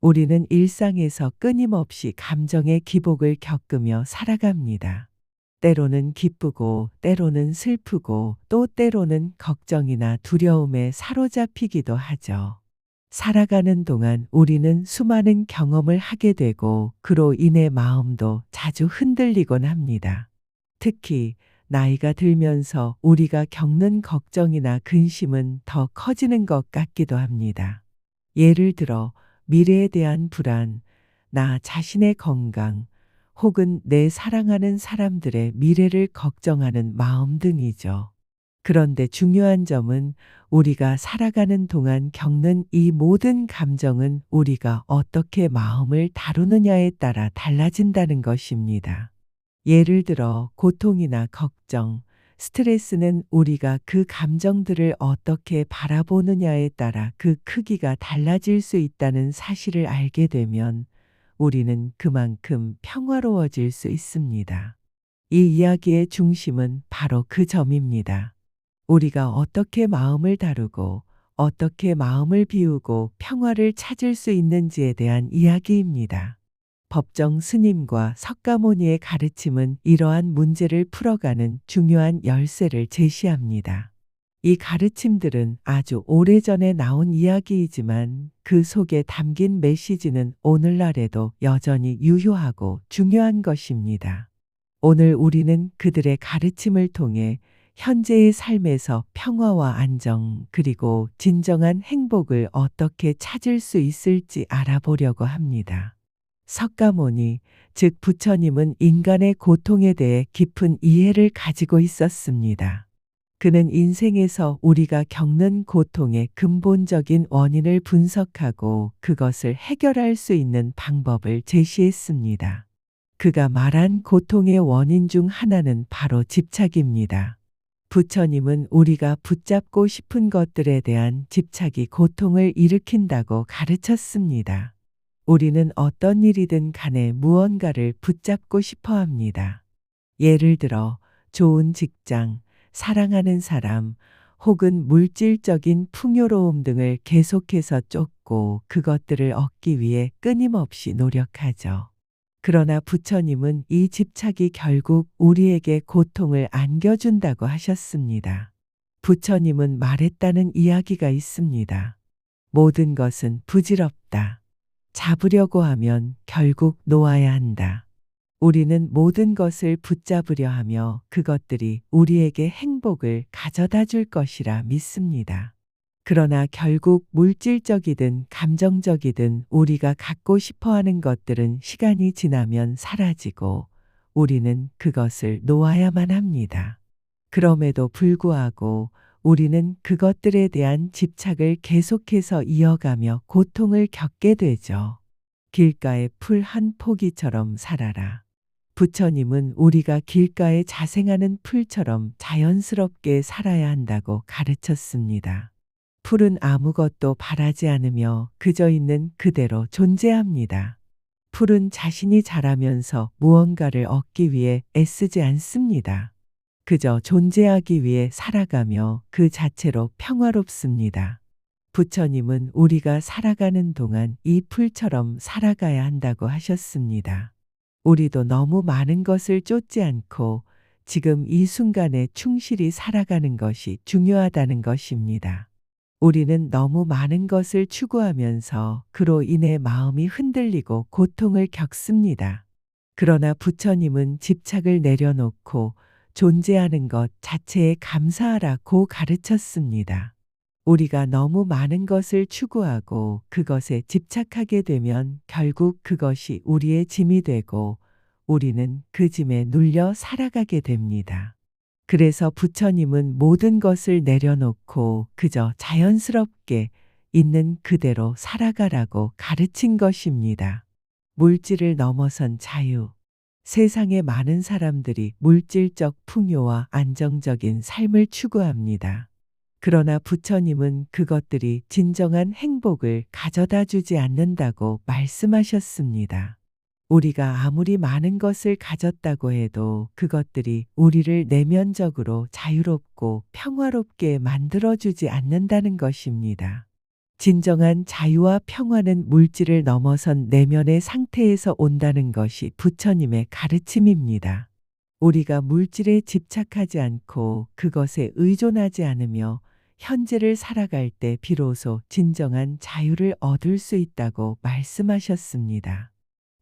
우리는 일상에서 끊임없이 감정의 기복을 겪으며 살아갑니다. 때로는 기쁘고, 때로는 슬프고, 또 때로는 걱정이나 두려움에 사로잡히기도 하죠. 살아가는 동안 우리는 수많은 경험을 하게 되고, 그로 인해 마음도 자주 흔들리곤 합니다. 특히 나이가 들면서 우리가 겪는 걱정이나 근심은 더 커지는 것 같기도 합니다. 예를 들어 미래에 대한 불안, 나 자신의 건강, 혹은 내 사랑하는 사람들의 미래를 걱정하는 마음 등이죠. 그런데 중요한 점은 우리가 살아가는 동안 겪는 이 모든 감정은 우리가 어떻게 마음을 다루느냐에 따라 달라진다는 것입니다. 예를 들어 고통이나 걱정, 스트레스는 우리가 그 감정들을 어떻게 바라보느냐에 따라 그 크기가 달라질 수 있다는 사실을 알게 되면 우리는 그만큼 평화로워질 수 있습니다. 이 이야기의 중심은 바로 그 점입니다. 우리가 어떻게 마음을 다루고 어떻게 마음을 비우고 평화를 찾을 수 있는지에 대한 이야기입니다. 법정 스님과 석가모니의 가르침은 이러한 문제를 풀어가는 중요한 열쇠를 제시합니다. 이 가르침들은 아주 오래전에 나온 이야기이지만 그 속에 담긴 메시지는 오늘날에도 여전히 유효하고 중요한 것입니다. 오늘 우리는 그들의 가르침을 통해 현재의 삶에서 평화와 안정, 그리고 진정한 행복을 어떻게 찾을 수 있을지 알아보려고 합니다. 석가모니, 즉 부처님은 인간의 고통에 대해 깊은 이해를 가지고 있었습니다. 그는 인생에서 우리가 겪는 고통의 근본적인 원인을 분석하고 그것을 해결할 수 있는 방법을 제시했습니다. 그가 말한 고통의 원인 중 하나는 바로 집착입니다. 부처님은 우리가 붙잡고 싶은 것들에 대한 집착이 고통을 일으킨다고 가르쳤습니다. 우리는 어떤 일이든 간에 무언가를 붙잡고 싶어 합니다. 예를 들어 좋은 직장, 사랑하는 사람, 혹은 물질적인 풍요로움 등을 계속해서 쫓고 그것들을 얻기 위해 끊임없이 노력하죠. 그러나 부처님은 이 집착이 결국 우리에게 고통을 안겨준다고 하셨습니다. 부처님은 말했다는 이야기가 있습니다. 모든 것은 부질없다. 잡으려고 하면 결국 놓아야 한다. 우리는 모든 것을 붙잡으려 하며 그것들이 우리에게 행복을 가져다 줄 것이라 믿습니다. 그러나 결국 물질적이든 감정적이든 우리가 갖고 싶어 하는 것들은 시간이 지나면 사라지고 우리는 그것을 놓아야만 합니다. 그럼에도 불구하고 우리는 그것들에 대한 집착을 계속해서 이어가며 고통을 겪게 되죠. 길가의 풀 한 포기처럼 살아라. 부처님은 우리가 길가에 자생하는 풀처럼 자연스럽게 살아야 한다고 가르쳤습니다. 풀은 아무것도 바라지 않으며 그저 있는 그대로 존재합니다. 풀은 자신이 자라면서 무언가를 얻기 위해 애쓰지 않습니다. 그저 존재하기 위해 살아가며 그 자체로 평화롭습니다. 부처님은 우리가 살아가는 동안 이 풀처럼 살아가야 한다고 하셨습니다. 우리도 너무 많은 것을 쫓지 않고 지금 이 순간에 충실히 살아가는 것이 중요하다는 것입니다. 우리는 너무 많은 것을 추구하면서 그로 인해 마음이 흔들리고 고통을 겪습니다. 그러나 부처님은 집착을 내려놓고 존재하는 것 자체에 감사하라고 가르쳤습니다. 우리가 너무 많은 것을 추구하고 그것에 집착하게 되면 결국 그것이 우리의 짐이 되고 우리는 그 짐에 눌려 살아가게 됩니다. 그래서 부처님은 모든 것을 내려놓고 그저 자연스럽게 있는 그대로 살아가라고 가르친 것입니다. 물질을 넘어선 자유. 세상의 많은 사람들이 물질적 풍요와 안정적인 삶을 추구합니다. 그러나 부처님은 그것들이 진정한 행복을 가져다 주지 않는다고 말씀하셨습니다. 우리가 아무리 많은 것을 가졌다고 해도 그것들이 우리를 내면적으로 자유롭고 평화롭게 만들어주지 않는다는 것입니다. 진정한 자유와 평화는 물질을 넘어선 내면의 상태에서 온다는 것이 부처님의 가르침입니다. 우리가 물질에 집착하지 않고 그것에 의존하지 않으며 현재를 살아갈 때 비로소 진정한 자유를 얻을 수 있다고 말씀하셨습니다.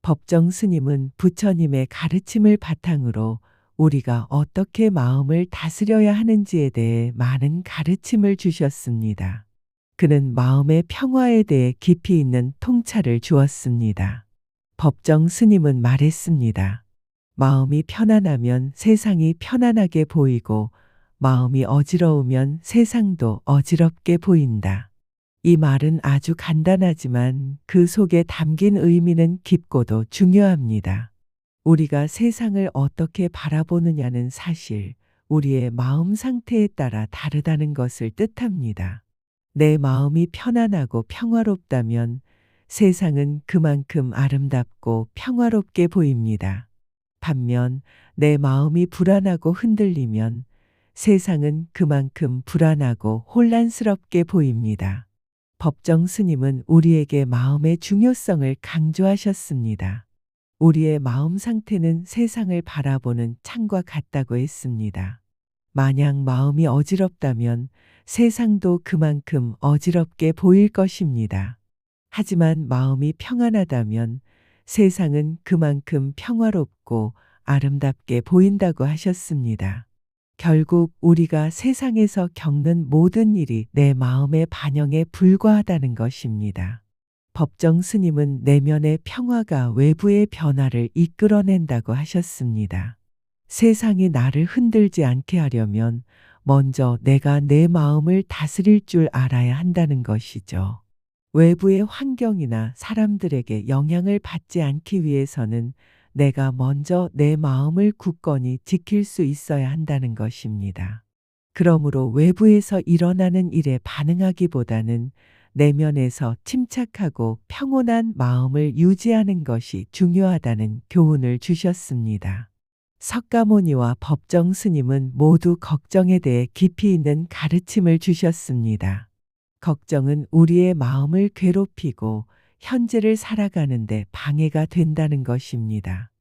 법정 스님은 부처님의 가르침을 바탕으로 우리가 어떻게 마음을 다스려야 하는지에 대해 많은 가르침을 주셨습니다. 그는 마음의 평화에 대해 깊이 있는 통찰을 주었습니다. 법정 스님은 말했습니다. 마음이 편안하면 세상이 편안하게 보이고 마음이 어지러우면 세상도 어지럽게 보인다. 이 말은 아주 간단하지만 그 속에 담긴 의미는 깊고도 중요합니다. 우리가 세상을 어떻게 바라보느냐는 사실 우리의 마음 상태에 따라 다르다는 것을 뜻합니다. 내 마음이 편안하고 평화롭다면 세상은 그만큼 아름답고 평화롭게 보입니다. 반면 내 마음이 불안하고 흔들리면 세상은 그만큼 불안하고 혼란스럽게 보입니다. 법정 스님은 우리에게 마음의 중요성을 강조하셨습니다. 우리의 마음 상태는 세상을 바라보는 창과 같다고 했습니다. 만약 마음이 어지럽다면 세상도 그만큼 어지럽게 보일 것입니다. 하지만 마음이 평안하다면 세상은 그만큼 평화롭고 아름답게 보인다고 하셨습니다. 결국 우리가 세상에서 겪는 모든 일이 내 마음의 반영에 불과하다는 것입니다. 법정 스님은 내면의 평화가 외부의 변화를 이끌어낸다고 하셨습니다. 세상이 나를 흔들지 않게 하려면 먼저 내가 내 마음을 다스릴 줄 알아야 한다는 것이죠. 외부의 환경이나 사람들에게 영향을 받지 않기 위해서는 내가 먼저 내 마음을 굳건히 지킬 수 있어야 한다는 것입니다. 그러므로 외부에서 일어나는 일에 반응하기보다는 내면에서 침착하고 평온한 마음을 유지하는 것이 중요하다는 교훈을 주셨습니다. 석가모니와 법정 스님은 모두 걱정에 대해 깊이 있는 가르침을 주셨습니다. 걱정은 우리의 마음을 괴롭히고 현재를 살아가는데 방해가 된다는 것입니다.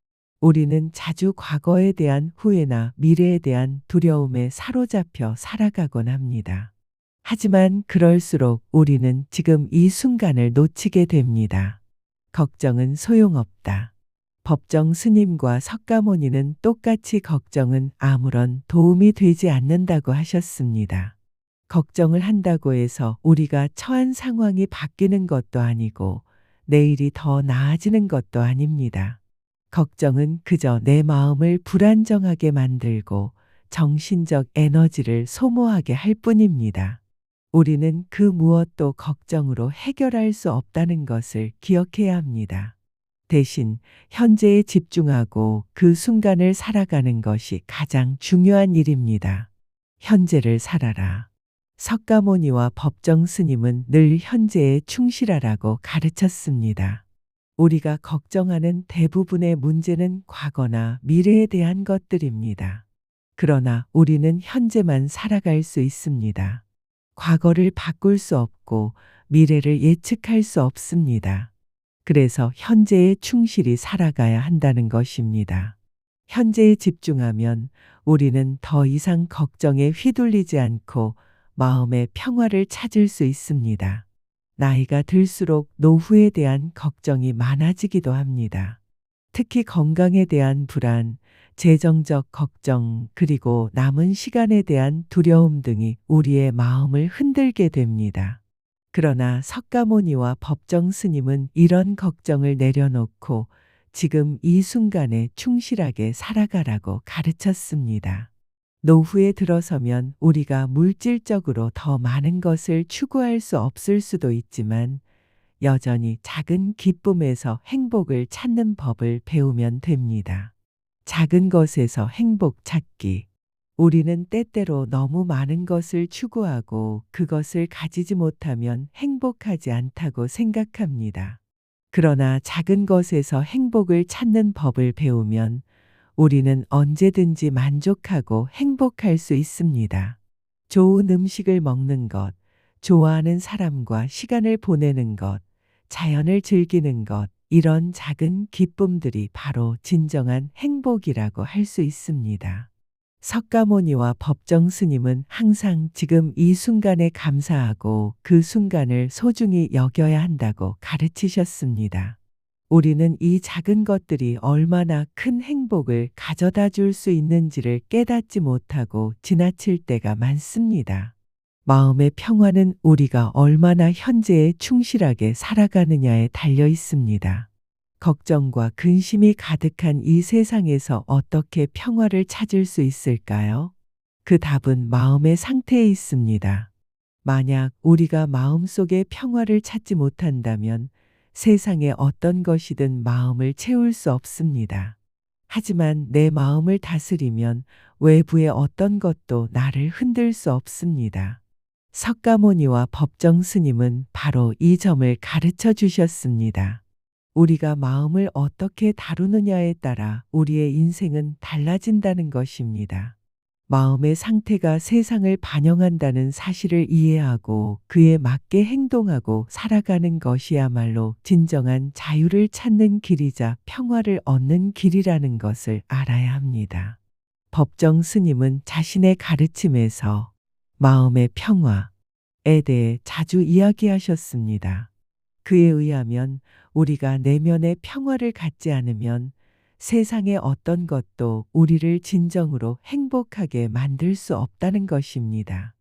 우리는 자주 과거에 대한 후회나 미래에 대한 두려움에 사로잡혀 살아가곤 합니다. 하지만 그럴수록 우리는 지금 이 순간을 놓치게 됩니다. 걱정은 소용없다. 법정 스님과 석가모니는 똑같이 걱정은 아무런 도움이 되지 않는다고 하셨습니다. 걱정을 한다고 해서 우리가 처한 상황이 바뀌는 것도 아니고 내일이 더 나아지는 것도 아닙니다. 걱정은 그저 내 마음을 불안정하게 만들고 정신적 에너지를 소모하게 할 뿐입니다. 우리는 그 무엇도 걱정으로 해결할 수 없다는 것을 기억해야 합니다. 대신 현재에 집중하고 그 순간을 살아가는 것이 가장 중요한 일입니다. 현재를 살아라. 석가모니와 법정 스님은 늘 현재에 충실하라고 가르쳤습니다. 우리가 걱정하는 대부분의 문제는 과거나 미래에 대한 것들입니다. 그러나 우리는 현재만 살아갈 수 있습니다. 과거를 바꿀 수 없고 미래를 예측할 수 없습니다. 그래서 현재에 충실히 살아가야 한다는 것입니다. 현재에 집중하면 우리는 더 이상 걱정에 휘둘리지 않고 마음의 평화를 찾을 수 있습니다. 나이가 들수록 노후에 대한 걱정이 많아지기도 합니다. 특히 건강에 대한 불안, 재정적 걱정, 그리고 남은 시간에 대한 두려움 등이 우리의 마음을 흔들게 됩니다. 그러나 석가모니와 법정 스님은 이런 걱정을 내려놓고 지금 이 순간에 충실하게 살아가라고 가르쳤습니다. 노후에 들어서면 우리가 물질적으로 더 많은 것을 추구할 수 없을 수도 있지만 여전히 작은 기쁨에서 행복을 찾는 법을 배우면 됩니다. 작은 것에서 행복 찾기. 우리는 때때로 너무 많은 것을 추구하고 그것을 가지지 못하면 행복하지 않다고 생각합니다. 그러나 작은 것에서 행복을 찾는 법을 배우면 우리는 언제든지 만족하고 행복할 수 있습니다. 좋은 음식을 먹는 것, 좋아하는 사람과 시간을 보내는 것, 자연을 즐기는 것, 이런 작은 기쁨들이 바로 진정한 행복이라고 할 수 있습니다. 석가모니와 법정 스님은 항상 지금 이 순간에 감사하고 그 순간을 소중히 여겨야 한다고 가르치셨습니다. 우리는 이 작은 것들이 얼마나 큰 행복을 가져다 줄 수 있는지를 깨닫지 못하고 지나칠 때가 많습니다. 마음의 평화는 우리가 얼마나 현재에 충실하게 살아가느냐에 달려 있습니다. 걱정과 근심이 가득한 이 세상에서 어떻게 평화를 찾을 수 있을까요? 그 답은 마음의 상태에 있습니다. 만약 우리가 마음속에 평화를 찾지 못한다면 세상의 어떤 것이든 마음을 채울 수 없습니다. 하지만 내 마음을 다스리면 외부의 어떤 것도 나를 흔들 수 없습니다. 석가모니와 법정 스님은 바로 이 점을 가르쳐 주셨습니다. 우리가 마음을 어떻게 다루느냐에 따라 우리의 인생은 달라진다는 것입니다. 마음의 상태가 세상을 반영한다는 사실을 이해하고 그에 맞게 행동하고 살아가는 것이야말로 진정한 자유를 찾는 길이자 평화를 얻는 길이라는 것을 알아야 합니다. 법정 스님은 자신의 가르침에서 마음의 평화에 대해 자주 이야기하셨습니다. 그에 의하면 우리가 내면의 평화를 갖지 않으면 세상의 어떤 것도 우리를 진정으로 행복하게 만들 수 없다는 것입니다.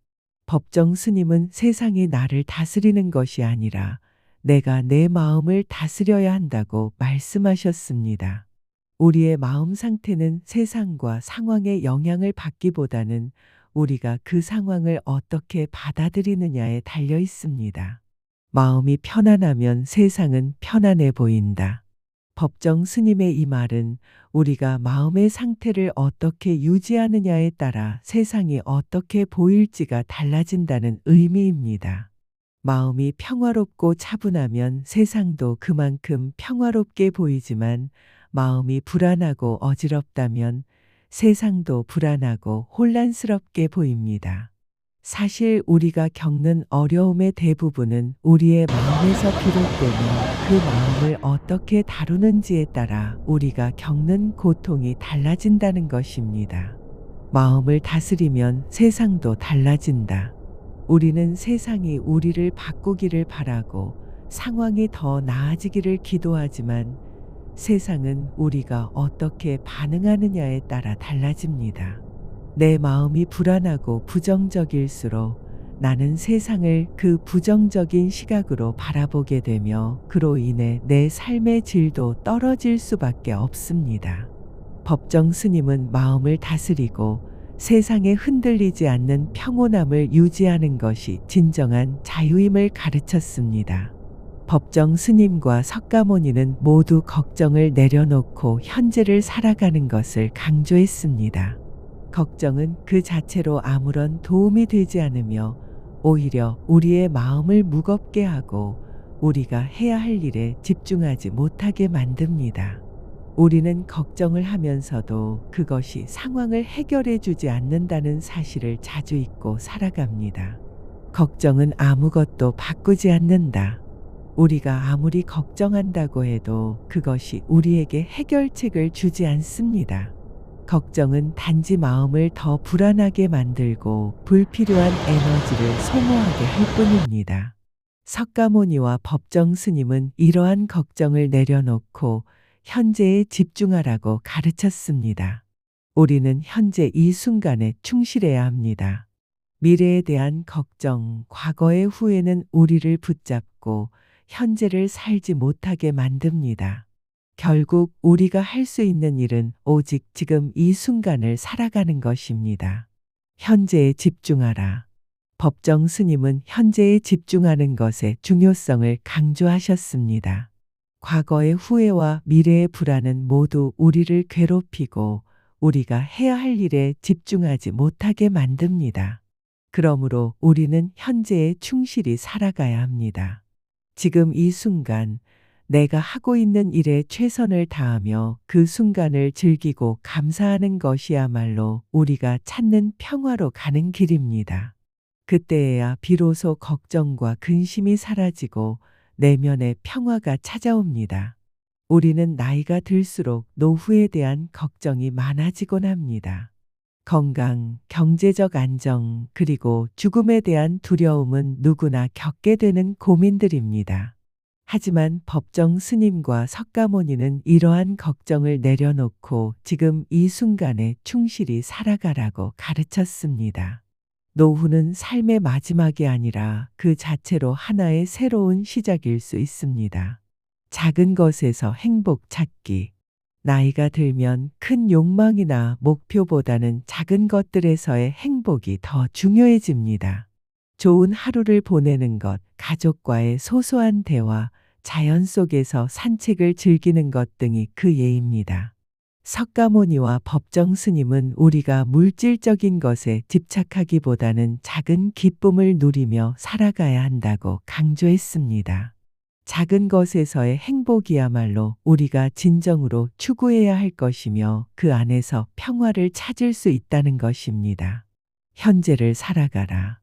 법정 스님은 세상이 나를 다스리는 것이 아니라 내가 내 마음을 다스려야 한다고 말씀하셨습니다. 우리의 마음 상태는 세상과 상황의 영향을 받기보다는 우리가 그 상황을 어떻게 받아들이느냐에 달려 있습니다. 마음이 편안하면 세상은 편안해 보인다. 법정 스님의 이 말은 우리가 마음의 상태를 어떻게 유지하느냐에 따라 세상이 어떻게 보일지가 달라진다는 의미입니다. 마음이 평화롭고 차분하면 세상도 그만큼 평화롭게 보이지만 마음이 불안하고 어지럽다면 세상도 불안하고 혼란스럽게 보입니다. 사실 우리가 겪는 어려움의 대부분은 우리의 마음에서 비롯되며 그 마음을 어떻게 다루는지에 따라 우리가 겪는 고통이 달라진다는 것입니다. 마음을 다스리면 세상도 달라진다. 우리는 세상이 우리를 바꾸기를 바라고 상황이 더 나아지기를 기도하지만 세상은 우리가 어떻게 반응하느냐에 따라 달라집니다. 내 마음이 불안하고 부정적일수록 나는 세상을 그 부정적인 시각으로 바라보게 되며 그로 인해 내 삶의 질도 떨어질 수밖에 없습니다. 법정 스님은 마음을 다스리고 세상에 흔들리지 않는 평온함을 유지하는 것이 진정한 자유임을 가르쳤습니다. 법정 스님과 석가모니는 모두 걱정을 내려놓고 현재를 살아가는 것을 강조했습니다. 걱정은 그 자체로 아무런 도움이 되지 않으며 오히려 우리의 마음을 무겁게 하고 우리가 해야 할 일에 집중하지 못하게 만듭니다. 우리는 걱정을 하면서도 그것이 상황을 해결해 주지 않는다는 사실을 자주 잊고 살아갑니다. 걱정은 아무것도 바꾸지 않는다. 우리가 아무리 걱정한다고 해도 그것이 우리에게 해결책을 주지 않습니다. 걱정은 단지 마음을 더 불안하게 만들고 불필요한 에너지를 소모하게 할 뿐입니다. 석가모니와 법정 스님은 이러한 걱정을 내려놓고 현재에 집중하라고 가르쳤습니다. 우리는 현재 이 순간에 충실해야 합니다. 미래에 대한 걱정, 과거의 후회는 우리를 붙잡고 현재를 살지 못하게 만듭니다. 결국 우리가 할 수 있는 일은 오직 지금 이 순간을 살아가는 것입니다. 현재에 집중하라. 법정 스님은 현재에 집중하는 것의 중요성을 강조하셨습니다. 과거의 후회와 미래의 불안은 모두 우리를 괴롭히고 우리가 해야 할 일에 집중하지 못하게 만듭니다. 그러므로 우리는 현재에 충실히 살아가야 합니다. 지금 이 순간 내가 하고 있는 일에 최선을 다하며 그 순간을 즐기고 감사하는 것이야말로 우리가 찾는 평화로 가는 길입니다. 그때에야 비로소 걱정과 근심이 사라지고 내면의 평화가 찾아옵니다. 우리는 나이가 들수록 노후에 대한 걱정이 많아지곤 합니다. 건강, 경제적 안정, 그리고 죽음에 대한 두려움은 누구나 겪게 되는 고민들입니다. 하지만 법정 스님과 석가모니는 이러한 걱정을 내려놓고 지금 이 순간에 충실히 살아가라고 가르쳤습니다. 노후는 삶의 마지막이 아니라 그 자체로 하나의 새로운 시작일 수 있습니다. 작은 것에서 행복 찾기. 나이가 들면 큰 욕망이나 목표보다는 작은 것들에서의 행복이 더 중요해집니다. 좋은 하루를 보내는 것, 가족과의 소소한 대화, 자연 속에서 산책을 즐기는 것 등이 그 예입니다. 석가모니와 법정 스님은 우리가 물질적인 것에 집착하기보다는 작은 기쁨을 누리며 살아가야 한다고 강조했습니다. 작은 것에서의 행복이야말로 우리가 진정으로 추구해야 할 것이며 그 안에서 평화를 찾을 수 있다는 것입니다. 현재를 살아가라.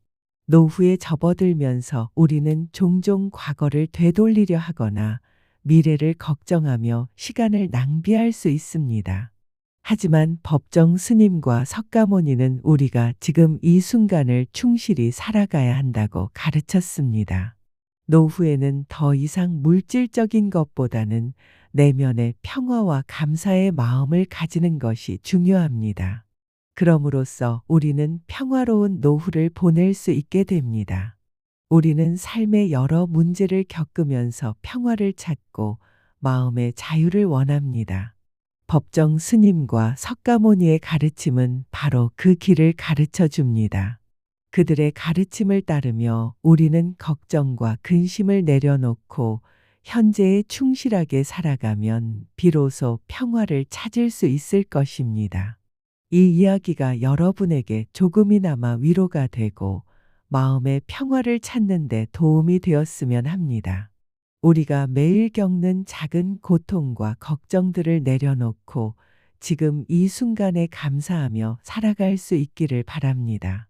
노후에 접어들면서 우리는 종종 과거를 되돌리려 하거나 미래를 걱정하며 시간을 낭비할 수 있습니다. 하지만 법정 스님과 석가모니는 우리가 지금 이 순간을 충실히 살아가야 한다고 가르쳤습니다. 노후에는 더 이상 물질적인 것보다는 내면의 평화와 감사의 마음을 가지는 것이 중요합니다. 그럼으로써 우리는 평화로운 노후를 보낼 수 있게 됩니다. 우리는 삶의 여러 문제를 겪으면서 평화를 찾고 마음의 자유를 원합니다. 법정 스님과 석가모니의 가르침은 바로 그 길을 가르쳐 줍니다. 그들의 가르침을 따르며 우리는 걱정과 근심을 내려놓고 현재에 충실하게 살아가면 비로소 평화를 찾을 수 있을 것입니다. 이 이야기가 여러분에게 조금이나마 위로가 되고 마음의 평화를 찾는 데 도움이 되었으면 합니다. 우리가 매일 겪는 작은 고통과 걱정들을 내려놓고 지금 이 순간에 감사하며 살아갈 수 있기를 바랍니다.